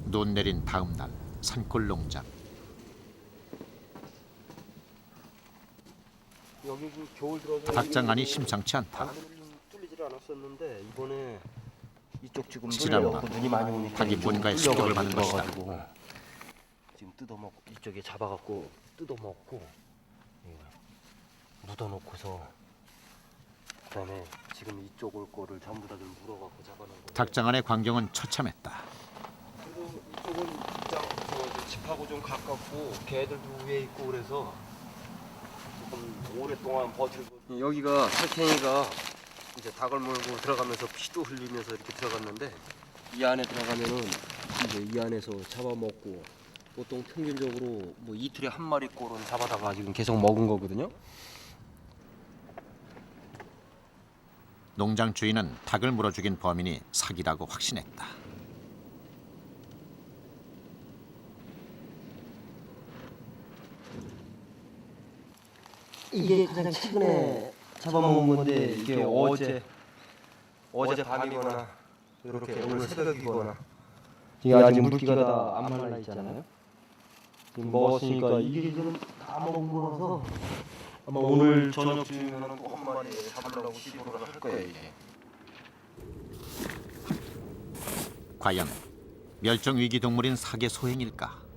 눈 내린 다음 날 산골 농장. 여기 그 겨울 들어서 닭장안이 심상치 않다. 방금은 뚫리질 않았었는데 이번에 이쪽 지금 지난날 눈이 많이 오니까 닭이 이쪽은 뭔가에 뚫려가지고 습격을 받은 것이다. 들어가가지고 지금 뜯어먹고 이쪽에 잡아갖고 뜯어먹고 묻어놓고서 그다음에 지금 이쪽 올 거를 전부 다들 물어갖고 잡아놓은 거예요. 닭장안의 광경은 처참했다. 그리고 이쪽은 진짜 집하고 좀 가깝고 개들도 위에 있고 그래서 조금 오랫동안 버티고 여기가 살쾡이가 이제 닭을 몰고 들어가면서 피도 흘리면서 이렇게 들어갔는데 이 안에 들어가면은 이제 이 안에서 잡아먹고 보통 평균적으로 뭐 이틀에 한 마리 꼴은 잡아다가 지금 계속 먹은 거거든요. 농장 주인은 닭을 물어 죽인 범인이 사기라고 확신했다. 이게 가장 최근에 잡아먹은 건데 이게 어제 밤이거나 이렇게 오늘 새벽이거나 이게 아직 물기가 다 안 말라 있잖아요. 지금 먹었으니까 이게 지금 다 먹은 거라서 아마 오늘 저녁쯤이면 또 한 마리 잡으려고 시도를 할 거예요. 이게. 과연 멸종 위기 동물인 사계 소행일까?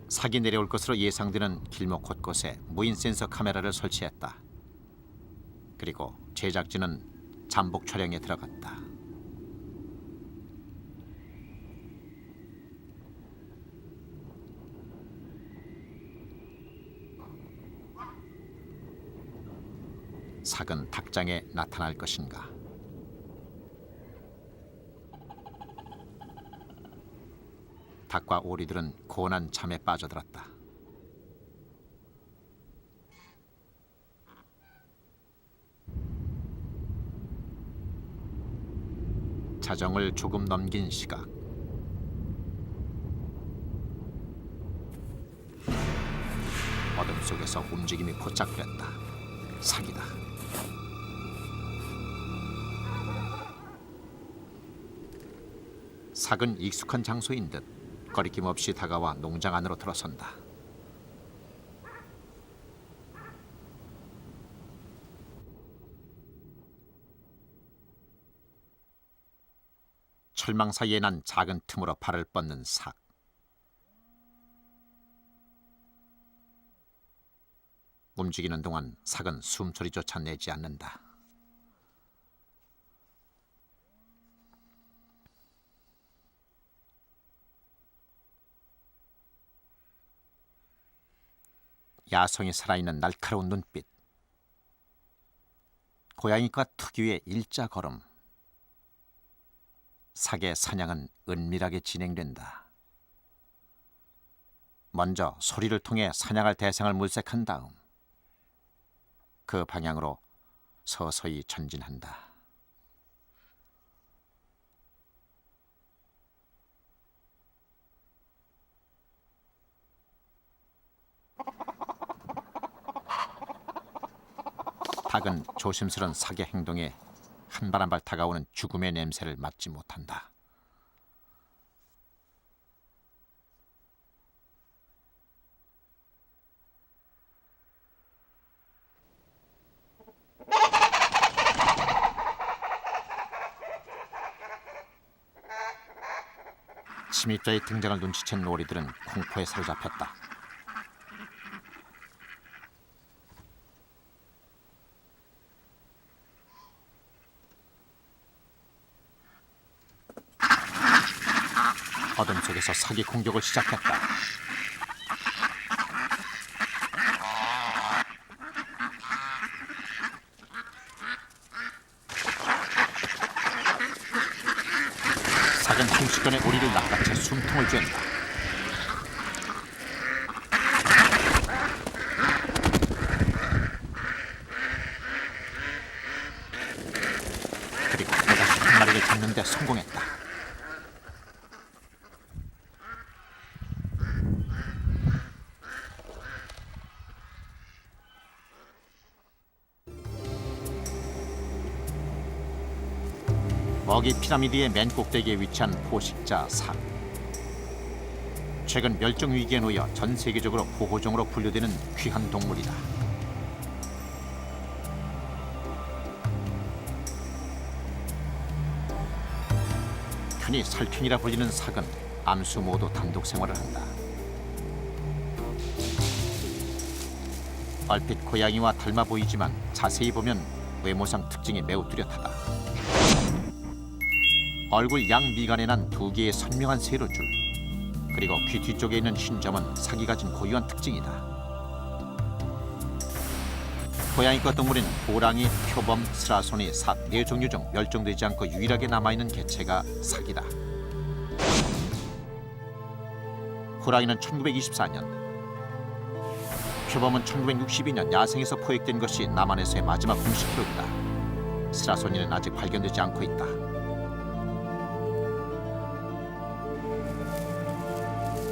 사기 내려올 것으로 예상되는 길목 곳곳에 무인 센서 카메라를 설치했다. 그리고 제작진은 잠복 촬영에 들어갔다. 삭은 닭장에 나타날 것인가? 닭과 오리들은 고운한 잠에 빠져들었다. 자정을 조금 넘긴 시각. 어둠 속에서 움직임이 포착됐다. 사기다. 삭은 익숙한 장소인 듯 거리낌 없이 다가와 농장 안으로 들어선다. 철망 사이에 난 작은 틈으로 발을 뻗는 삭. 움직이는 동안 삭은 숨소리조차 내지 않는다. 야성이 살아있는 날카로운 눈빛. 고양이과 특유의 일자 걸음. 삭의 사냥은 은밀하게 진행된다. 먼저 소리를 통해 사냥할 대상을 물색한 다음 그 방향으로 서서히 전진한다. 닭은 조심스런 삭의 행동에 한 발 한 발 다가오는 죽음의 냄새를 맡지 못한다. 침입자의 등장을 눈치챈 오리들은 공포에 사로잡혔다. 어둠 속에서 사기 공격을 시작했다. 삭은 순식간에 오리를 낚아채 숨통을 쬐는다. 그리고 또다시 한 마리를 잡는 데 성공했다. 먹이 피라미드의 맨 꼭대기에 위치한 포식자 삭. 최근 멸종 위기에 놓여 전 세계적으로 보호종으로 분류되는 귀한 동물이다. 흔히 살쾡이라 불리는 삭은 암수 모두 단독 생활을 한다. 얼핏 고양이와 닮아 보이지만 자세히 보면 외모상 특징이 매우 뚜렷하다. 얼굴 양 미간에 난 두 개의 선명한 세로줄, 그리고 귀 뒤쪽에 있는 흰 점은 삭이 가진 고유한 특징이다. 고양이과 동물인 호랑이, 표범, 스라소니, 삭 네 종류 중 멸종되지 않고 유일하게 남아있는 개체가 삭이다. 호랑이는 1924년, 표범은 1962년 야생에서 포획된 것이 남한에서의 마지막 공식 기록이다. 스라소니는 아직 발견되지 않고 있다.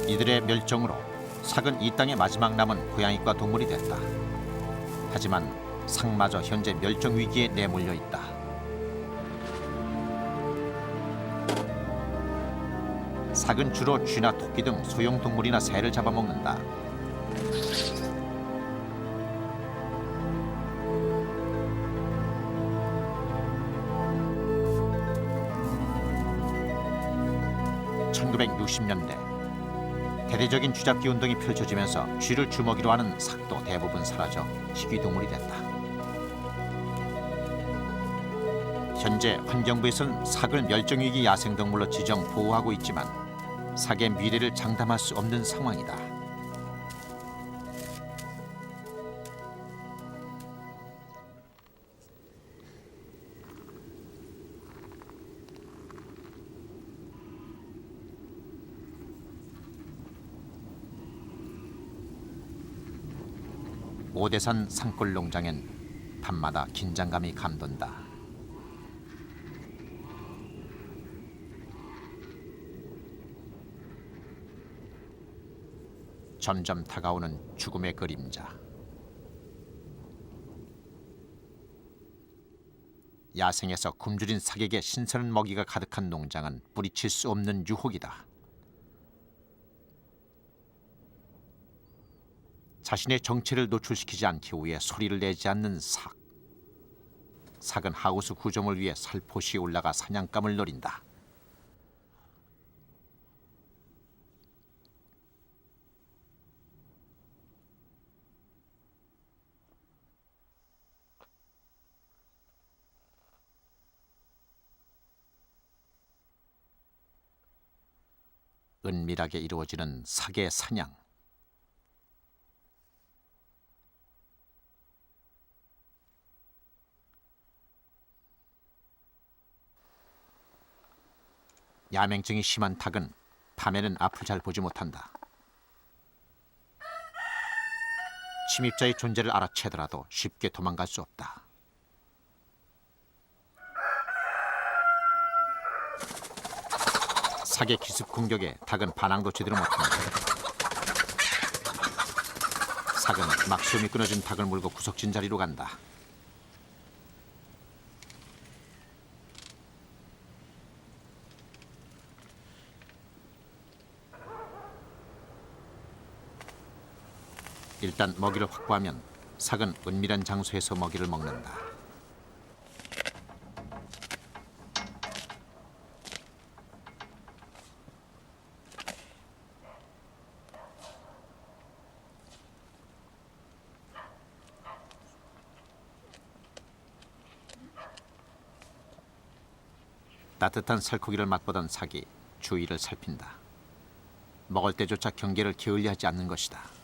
이들의 멸종으로 삭은 이 땅의 마지막 남은 고양이과 동물이 됐다. 하지만 삭마저 현재 멸종 위기에 내몰려 있다. 삭은 주로 쥐나 토끼 등 소형 동물이나 새를 잡아먹는다. (1960년대) 대대적인 쥐잡기 운동이 펼쳐지면서 쥐를 주먹이로 하는 삭도 대부분 사라져 희귀동물이 됐다. 현재 환경부에서는 삭을 멸종위기 야생동물로 지정 보호하고 있지만 삭의 미래를 장담할 수 없는 상황이다. 오대산 산골 농장엔 밤마다 긴장감이 감돈다. 점점 다가오는 죽음의 그림자. 야생에서 굶주린 삭에게 신선한 먹이가 가득한 농장은 뿌리칠 수 없는 유혹이다. 자신의 정체를 노출시키지 않기 위해 소리를 내지 않는 삭. 삭은 하우스 구조물 위에 살포시 올라가 사냥감을 노린다. 은밀하게 이루어지는 삭의 사냥. 야맹증이 심한 닭은 밤에는 앞을 잘 보지 못한다. 침입자의 존재를 알아채더라도 쉽게 도망갈 수 없다. 삭의 기습 공격에 닭은 반항도 제대로 못한다. 삭은 막시움이 끊어진 닭을 물고 구석진 자리로 간다. 일단 먹이를 확보하면 삭은 은밀한 장소에서 먹이를 먹는다. 따뜻한 살코기를 맛보던 삭이 주위를 살핀다. 먹을 때조차 경계를 게을리하지 않는 것이다.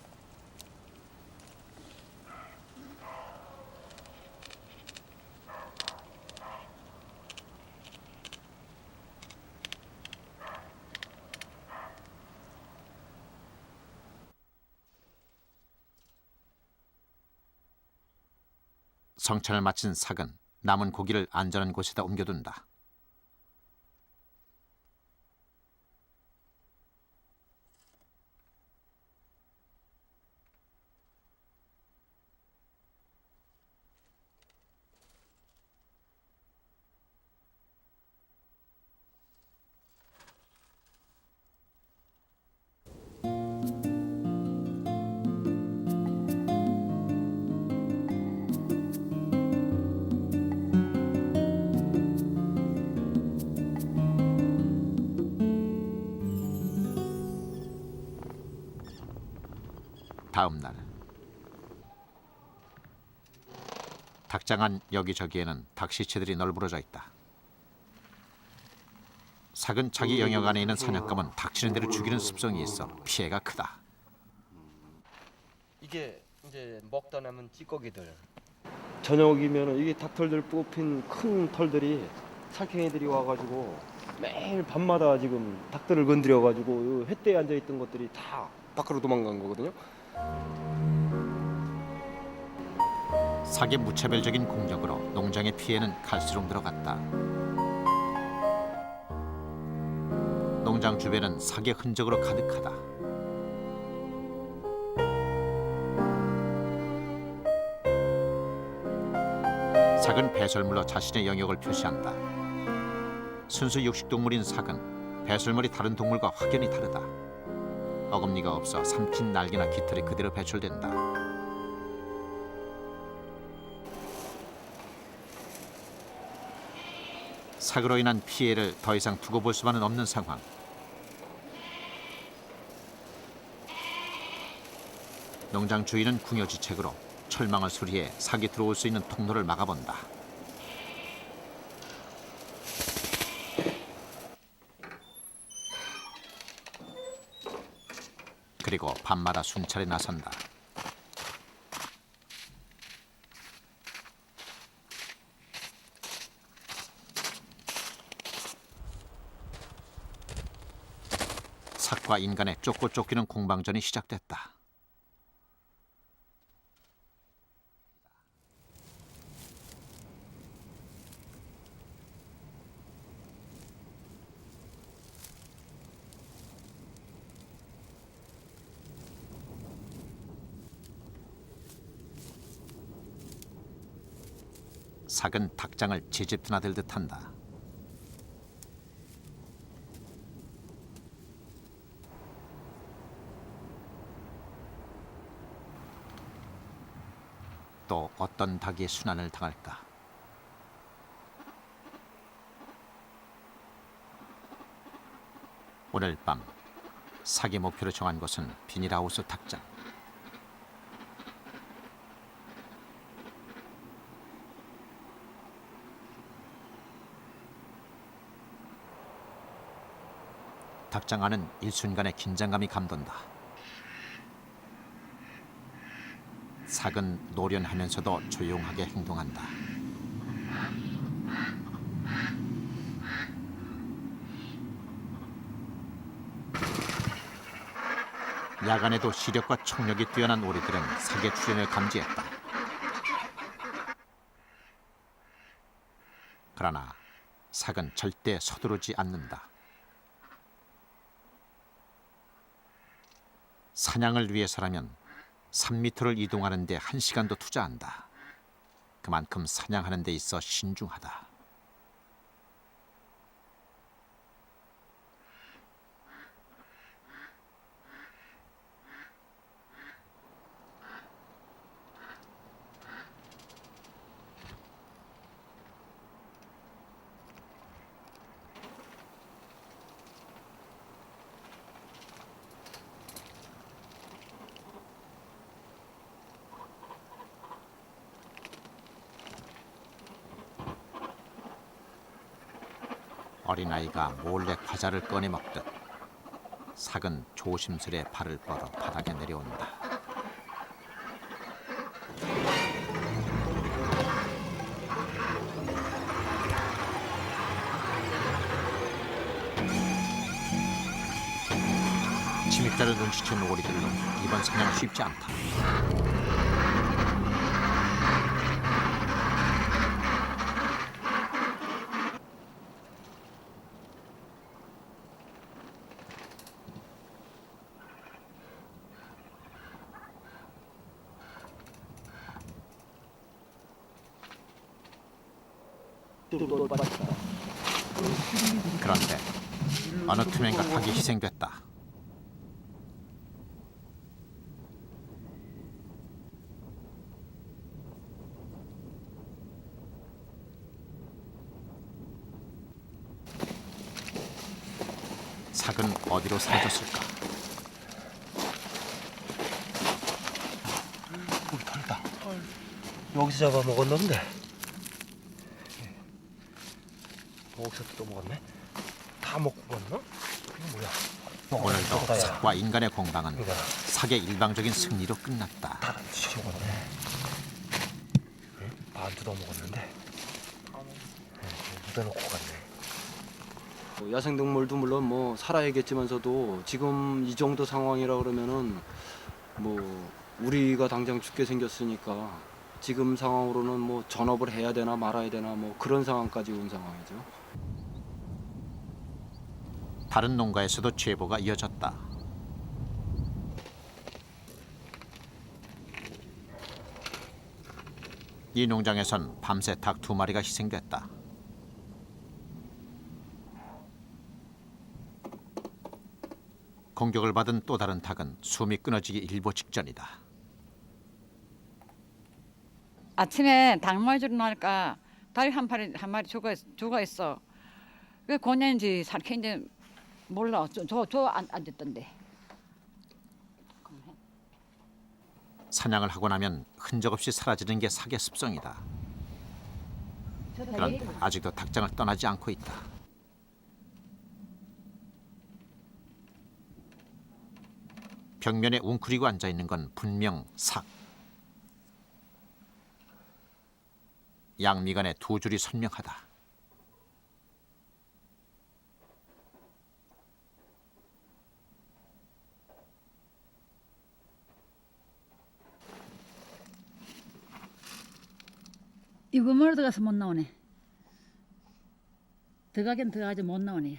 성찬을 마친 삭은 남은 고기를 안전한 곳에다 옮겨둔다. 닭장안 여기저기에는 닭 시체들이 널브러져 있다. 삭은 자기 영역 안에 있는 사냥감은 닥치는 대로 죽이는 습성이 있어 피해가 크다. 이게 이제 먹다 남은 찌꺼기들. 저녁이면 이게 닭털들 뽑힌 큰 털들이 살쾡이들이 와가지고 매일 밤마다 지금 닭들을 건드려가지고 횃대에 앉아 있던 것들이 다 밖으로 도망간 거거든요. 삭의 무차별적인 공격으로 농장의 피해는 갈수록 늘어갔다. 농장 주변은 삭의 흔적으로 가득하다. 삭은 배설물로 자신의 영역을 표시한다. 순수 육식동물인 삭은 배설물이 다른 동물과 확연히 다르다. 어금니가 없어 삼킨 날개나 깃털이 그대로 배출된다. 삭으로 인한 피해를 더 이상 두고 볼 수만은 없는 상황. 농장 주인은 궁여지책으로 철망을 수리해 삭이 들어올 수 있는 통로를 막아본다. 그리고 밤마다 순찰에 나선다. 삭과 인간의 쫓고 쫓기는 공방전이 시작됐다. 삭은 닭장을 지집드나들 듯한다. 또 어떤 닭이 순환을 당할까? 오늘 밤 삭의 목표로 정한 곳은 비닐하우스 닭장. 닭장 안은 일순간의 긴장감이 감돈다. 삭은 노련하면서도 조용하게 행동한다. 야간에도 시력과 청력이 뛰어난 오리들은 삭의 출현을 감지했다. 그러나 삭은 절대 서두르지 않는다. 사냥을 위해서라면 3미터를 이동하는 데 1시간도 투자한다. 그만큼 사냥하는 데 있어 신중하다. 어린아이가 몰래 과자를 꺼내 먹듯 삭은 조심스레 발을 뻗어 바닥에 내려온다. 침입자를 눈치채는 오리들로 이번 사냥 쉽지 않다. 그런데 어느 투명과 닭이 희생됐다. 삭은 어디로 사라졌을까? 우리 털다. 여기서 잡아 먹었는데 여기서 뜯어 먹었네. 다 먹고 갔나? 이게 뭐야? 오늘도 삭과 인간의 공방은 이거 삭의 일방적인 승리로 끝났다. 다 씹어먹었네. 반 뜯어 먹었는데 묻어놓고 갔네. 야생동물도 물론 뭐 살아야겠지만서도 지금 이 정도 상황이라 그러면은 뭐 우리가 당장 죽게 생겼으니까 지금 상황으로는 뭐 전업을 해야 되나 말아야 되나 뭐 그런 상황까지 온 상황이죠. 다른 농가에서도 제보가 이어졌다. 이 농장에선 밤새 닭 2마리가 희생됐다. 공격을 받은 또 다른 닭은 숨이 끊어지기 일보 직전이다. 아침에 닭말주로 나니까 닭이 한 마리 죽어 있어. 그 고년인지 살쾡인지 몰라. 안 됐던데. 사냥을 하고 나면 흔적 없이 사라지는 게 삭의 습성이다. 그런데 아직도 닭장을 떠나지 않고 있다. 벽면에 웅크리고 앉아 있는 건 분명 삭. 양미간의 2줄이 선명하다. 이거만 들어가서 못 나오네. 들어가긴 들어가지 못 나오네.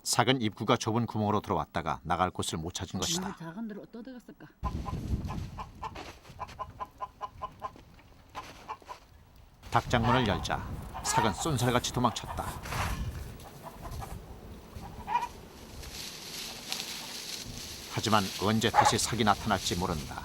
삭은 입구가 좁은 구멍으로 들어왔다가 나갈 곳을 못 찾은 것이다. 작은 데로 또 들어갔을까? 닭장문을 열자 삭은 쏜살같이 도망쳤다. 하지만 언제 다시 삭이 나타날지 모른다.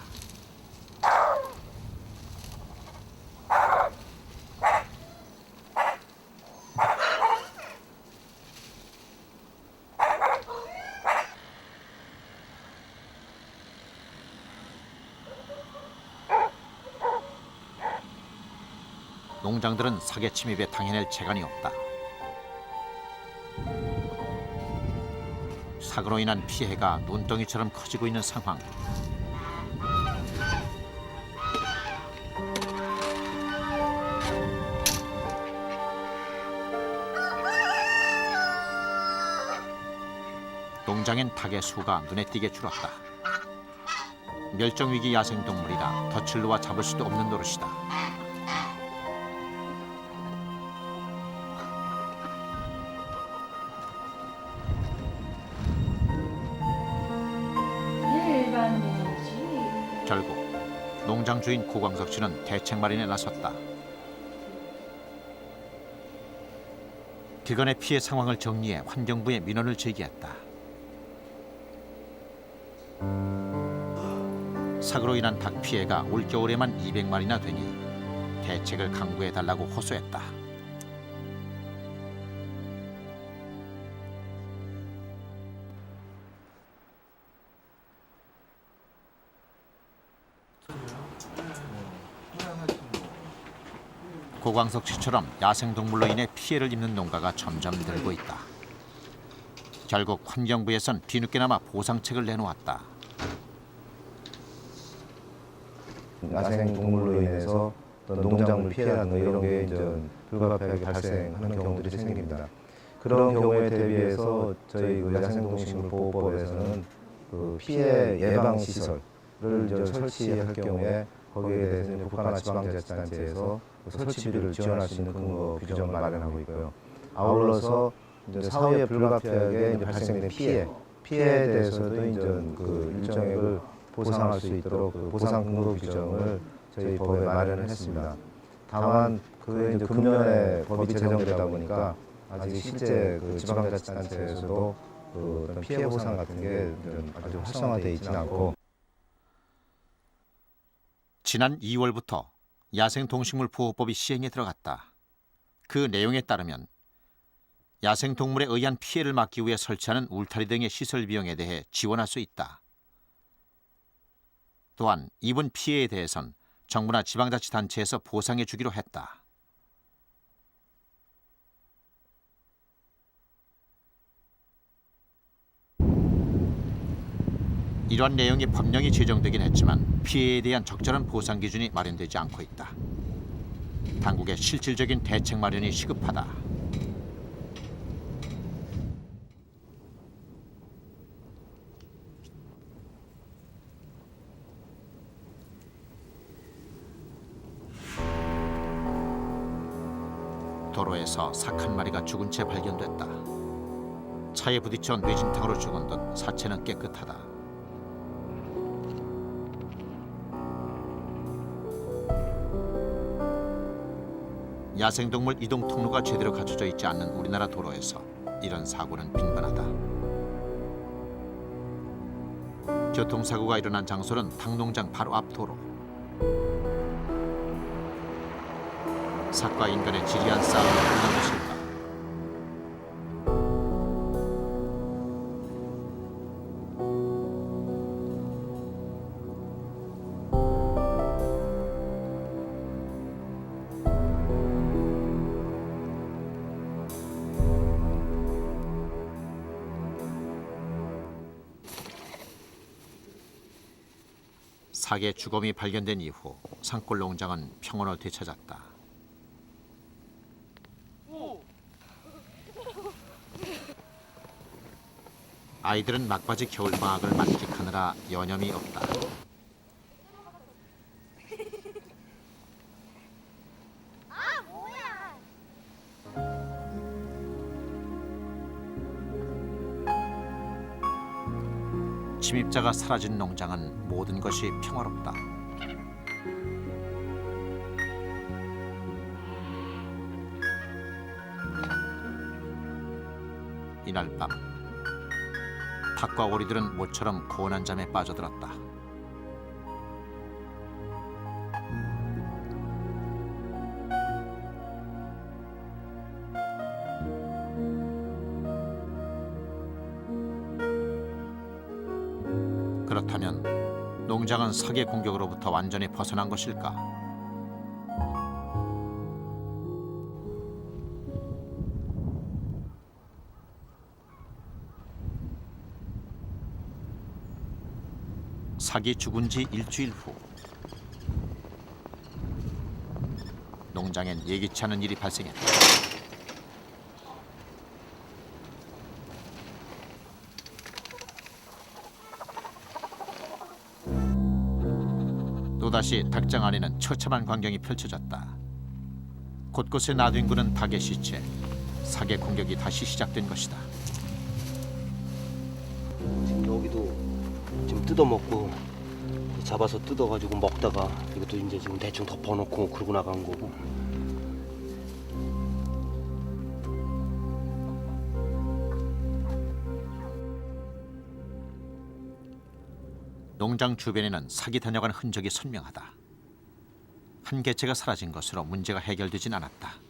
농장들은 삭의 침입에 당해낼 재간이 없다. 삭으로 인한 피해가 눈덩이처럼 커지고 있는 상황. 농장엔 닭의 수가 눈에 띄게 줄었다. 멸종위기 야생동물이라 덫을 놓아 잡을 수도 없는 노릇이다. 결국 농장 주인 고광석 씨는 대책 마련에 나섰다. 기관의 피해 상황을 정리해 환경부에 민원을 제기했다. 삭으로 인한 닭 피해가 올겨울에만 200마리나 되니 대책을 강구해달라고 호소했다. 고광석 씨처럼 야생동물로 인해 피해를 입는 농가가 점점 늘고 있다. 결국 환경부에선 뒤늦게나마 보상책을 내놓았다. 야생 동물로 인해서 어떤 농작물 피해라든가 이런 게 이제 불가피하게 발생하는 경우들이 생깁니다. 그런 경우에 대비해서 저희 그 야생동식물보호법에서는 그 피해 예방 시설을 이제 설치할 경우에 거기에 대해서 이제 국가나 지방자치단체에서 그 설치비를 지원할 수 있는 근거 규정을 마련하고 있고요. 아울러서 이제 사후에 불가피하게 이제 발생된 피해에 대해서도 이제 그 일정액을 보상할 수 있도록 그 보상 근거 규정을 저희 법에 마련을 했습니다. 다만 그 이제 금년에 법이 제정되다 보니까 아직 실제 그 지방자치단체에서도 그 어떤 피해 보상 같은 게 아주 활성화되어 있지는 않고. 지난 2월부터 야생동식물보호법이 시행에 들어갔다. 그 내용에 따르면 야생동물에 의한 피해를 막기 위해 설치하는 울타리 등의 시설 비용에 대해 지원할 수 있다. 또한 입은 피해에 대해선 정부나 지방자치단체에서 보상해 주기로 했다. 이러한 내용이 법령이 제정되긴 했지만 피해에 대한 적절한 보상 기준이 마련되지 않고 있다. 당국의 실질적인 대책 마련이 시급하다. 도로에서 삭 한 마리가 죽은 채 발견됐다. 차에 부딪혀 뇌진탕으로 죽은 듯 사체는 깨끗하다. 야생동물 이동 통로가 제대로 갖춰져 있지 않는 우리나라 도로에서 이런 사고는 빈번하다. 교통사고가 일어난 장소는 닭농장 바로 앞 도로. 삭과 인간의 지리한 싸움이 끝난 것일까? 삭의 주검이 발견된 이후 산골 농장은 평온을 되찾았다. 아이들은 막바지 겨울방학을 만끽하느라 여념이 없다. 침입자가 사라진 농장은 모든 것이 평화롭다. 이날 밤 닭과 오리들은 모처럼 고운한 잠에 빠져들었다. 그렇다면 농장은 삭의 공격으로부터 완전히 벗어난 것일까? 삭이 죽은 지 일주일 후 농장엔 예기치 않은 일이 발생했다. 또다시 닭장 안에는 처참한 광경이 펼쳐졌다. 곳곳에 나뒹구는 닭의 시체, 삭의 공격이 다시 시작된 것이다. 지금 여기도 지금 뜯어먹고 잡아서 뜯어가지고 먹다가 이것도 이제 지금 대충 덮어놓고 그러고 나간 거고. 농장 주변에는 삭이 다녀간 흔적이 선명하다. 한 개체가 사라진 것으로 문제가 해결되진 않았다.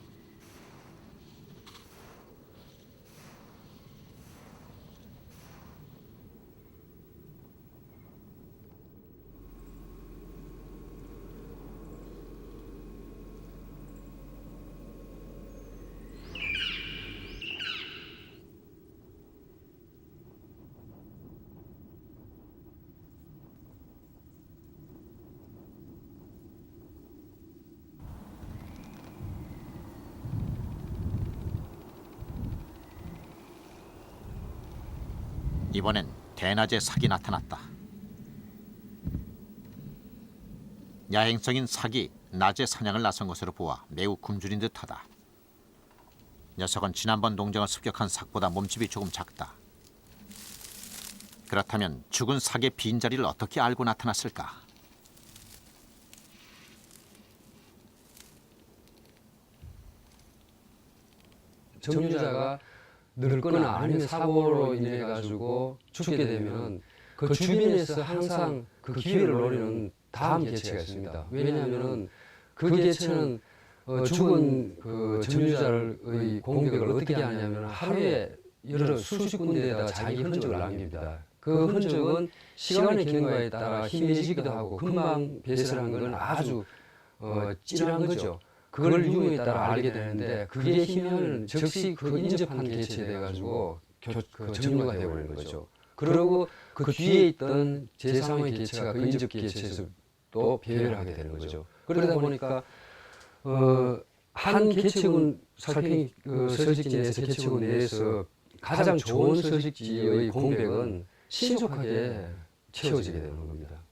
이번엔 대낮에 삭이 나타났다. 야행성인 삭이 낮에 사냥을 나선 것으로 보아 매우 굶주린 듯하다. 녀석은 지난번 농장을 습격한 삭보다 몸집이 조금 작다. 그렇다면 죽은 삭의 빈자리를 어떻게 알고 나타났을까? 정유자가 늙거나 아니면 사고로 인해 가지고 죽게 되면 그 주변에서 항상 그 기회를 노리는 다음 개체가 있습니다. 왜냐하면은 그 개체는 죽은 그 정유자의 공격을 어떻게 하냐면 하루에 여러 수십 군데에다가 자기 흔적을 남깁니다. 그 흔적은 시간의 경과에 따라 희미해지기도 하고 금방 배설한 건 아주 찔한 거죠. 그걸 유무에 따라 알게 되는데 그게 희미하면 즉시 그 인접한 개체에 돼가지고 그 점유가 되어버리는 거죠. 그리고 그 뒤에 있던 제3의 개체가 그 인접 개체에서 또 배회를 하게 되는 거죠. 그러다 보니까 한 개체군 살팽이 서식지 내에서 개체군 내에서 가장 좋은 서식지의 공백은 신속하게 채워지게 되는 겁니다.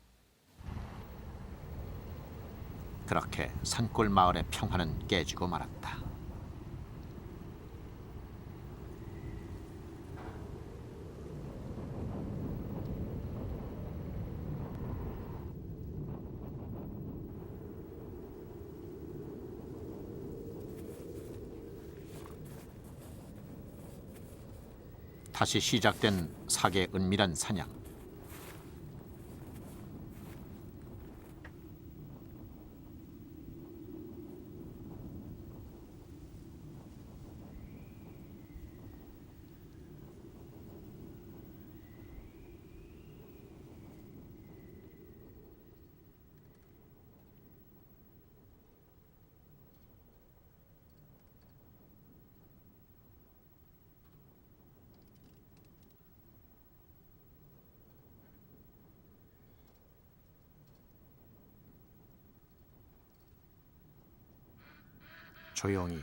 그렇게 산골 마을의 평화는 깨지고 말았다. 다시 시작된 사계의 은밀한 사냥. 조용히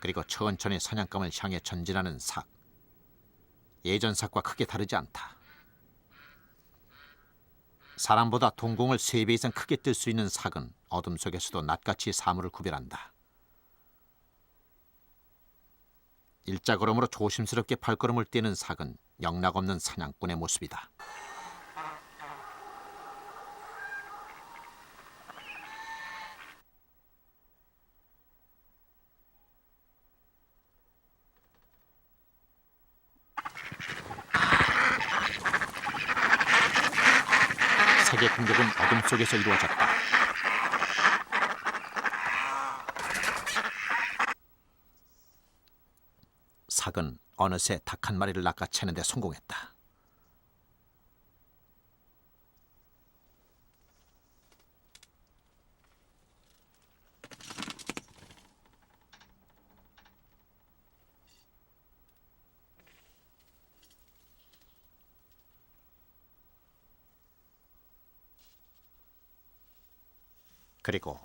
그리고 천천히 사냥감을 향해 전진하는 삭. 예전 삭과 크게 다르지 않다. 사람보다 동공을 3배 이상 크게 뜰 수 있는 삭은 어둠 속에서도 낫같이 사물을 구별한다. 일자걸음으로 조심스럽게 발걸음을 떼는 삭은 영락없는 사냥꾼의 모습이다. 삭의 공격은 어둠 속에서 이루어졌다. 삭은 어느새 닭 한 마리를 낚아채는 데 성공했다. 그리고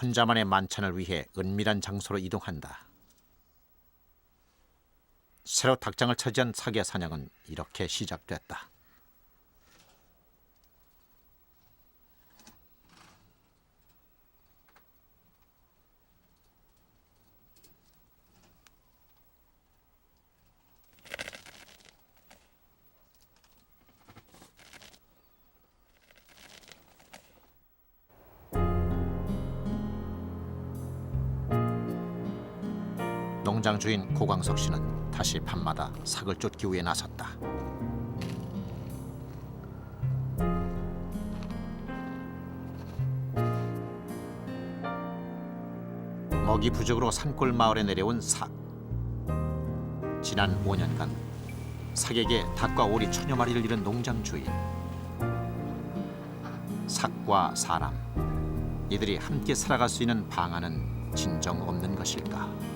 혼자만의 만찬을 위해 은밀한 장소로 이동한다. 새로 닭장을 차지한 삭의 사냥은 이렇게 시작됐다. 농장 주인 고광석 씨는 다시 밤마다 삭을 쫓기 위해 나섰다. 먹이 부족으로 산골 마을에 내려온 삭. 지난 5년간 삭에게 닭과 오리 천여 마리를 잃은 농장 주인. 삭과 사람, 이들이 함께 살아갈 수 있는 방안은 진정 없는 것일까?